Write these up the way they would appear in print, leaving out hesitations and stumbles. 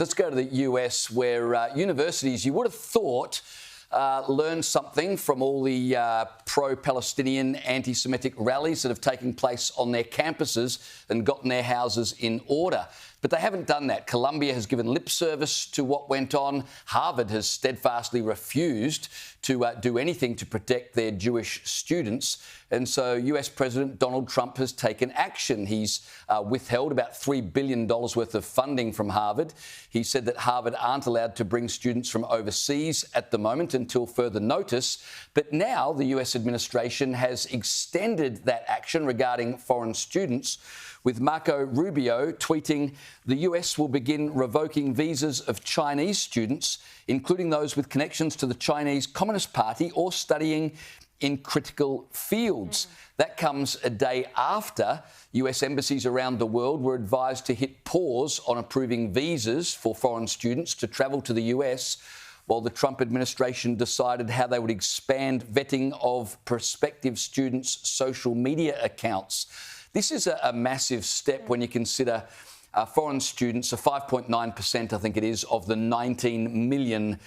Let's go to the US, where universities, you would have thought, learned something from all the pro-Palestinian anti-Semitic rallies that have taken place on their campuses and gotten their houses in order. But they haven't done that. Columbia has given lip service to what went on. Harvard has steadfastly refused to do anything to protect their Jewish students. And so US President Donald Trump has taken action. He's withheld about $3 billion worth of funding from Harvard. He said that Harvard aren't allowed to bring students from overseas at the moment until further notice. But now the US administration has extended that action regarding foreign students, with Marco Rubio tweeting, "The US will begin revoking visas of Chinese students, including those with connections to the Chinese Communist Party or studying in critical fields." That comes a day after US embassies around the world were advised to hit pause on approving visas for foreign students to travel to the US, while the Trump administration decided how they would expand vetting of prospective students' social media accounts. This is a massive step when you consider foreign students are 5.9%, I think it is, of the 19 million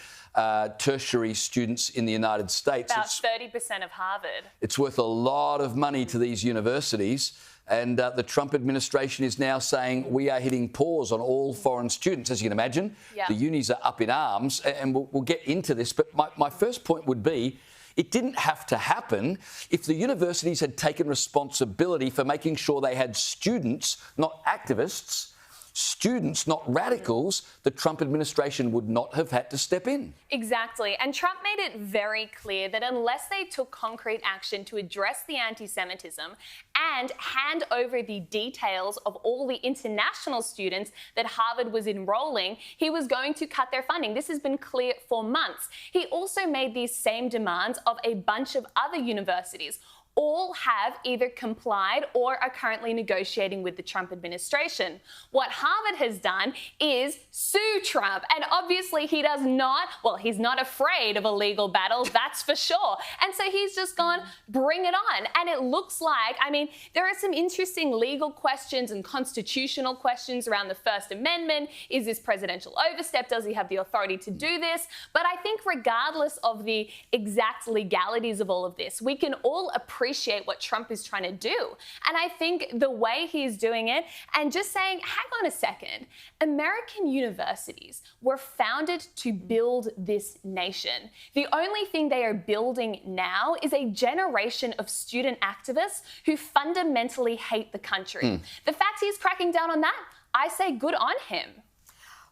tertiary students in the United States. About 30% of Harvard. It's worth a lot of money to these universities. And the Trump administration is now saying we are hitting pause on all foreign students. As you can imagine, the unis are up in arms, and we'll get into this. But my first point would be, it didn't have to happen if the universities had taken responsibility for making sure they had students, not activists, students, not radicals. The Trump administration would not have had to step in. Exactly. And Trump made it very clear that unless they took concrete action to address the anti-Semitism and hand over the details of all the international students that Harvard was enrolling, he was going to cut their funding. This has been clear for months. He also made these same demands of a bunch of other universities. All have either complied or are currently negotiating with the Trump administration. What Harvard has done is sue Trump. And obviously he does not, well, he's not afraid of a legal battle, that's for sure. And so he's just gone, bring it on. And it looks like, I mean, there are some interesting legal questions and constitutional questions around the First Amendment. Is this presidential overstep? Does he have the authority to do this? But I think regardless of the exact legalities of all of this, we can all appreciate what Trump is trying to do. And I think the way he's doing it, and just saying, hang on a second, American universities were founded to build this nation. The only thing they are building now is a generation of student activists who fundamentally hate the country. The fact he's cracking down on that, I say good on him.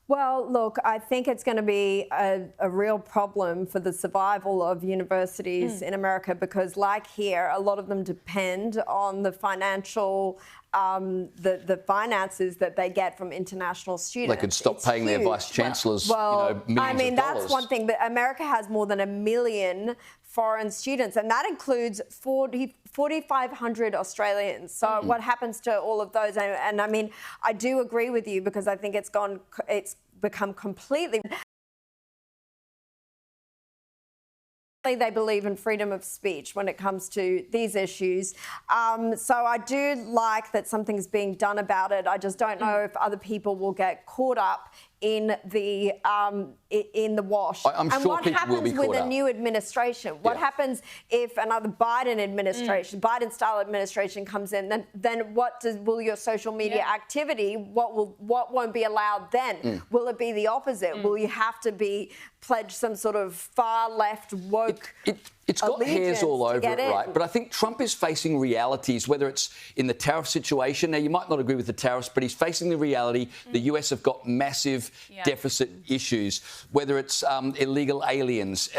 Well, look, I think it's going to be a real problem for the survival of universities in America, because like here, a lot of them depend on the financial, the finances that they get from international students. They could stop paying their vice chancellors, millions I mean, of that's dollars. one thing, but America has more than 1 million foreign students, and that includes 4,500 Australians. So what happens to all of those? And I mean, I do agree with you, because I think it's become completely. They believe in freedom of speech when it comes to these issues. So I do like that something's being done about it. I just don't know if other people will get caught up in the wash. I'm and sure what people will happens be caught with a up. new administration? What happens if another Biden administration, Biden-style administration comes in? Then will your social media activity? What won't be allowed then? Will it be the opposite? Will you have to pledge some sort of far left woke? It's got hairs all over it, right? But I think Trump is facing realities, whether it's in the tariff situation. Now, you might not agree with the tariffs, but he's facing the reality. The US have got massive deficit issues, whether it's illegal aliens.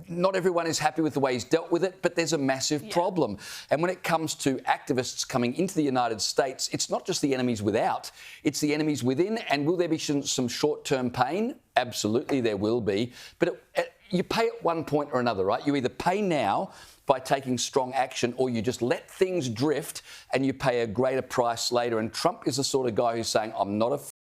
Not everyone is happy with the way he's dealt with it, but there's a massive problem. And when it comes to activists coming into the United States, it's not just the enemies without, it's the enemies within. And will there be some short-term pain? Absolutely, there will be. But you pay at one point or another, right? You either pay now by taking strong action, or you just let things drift and you pay a greater price later. And Trump is the sort of guy who's saying, I'm not afraid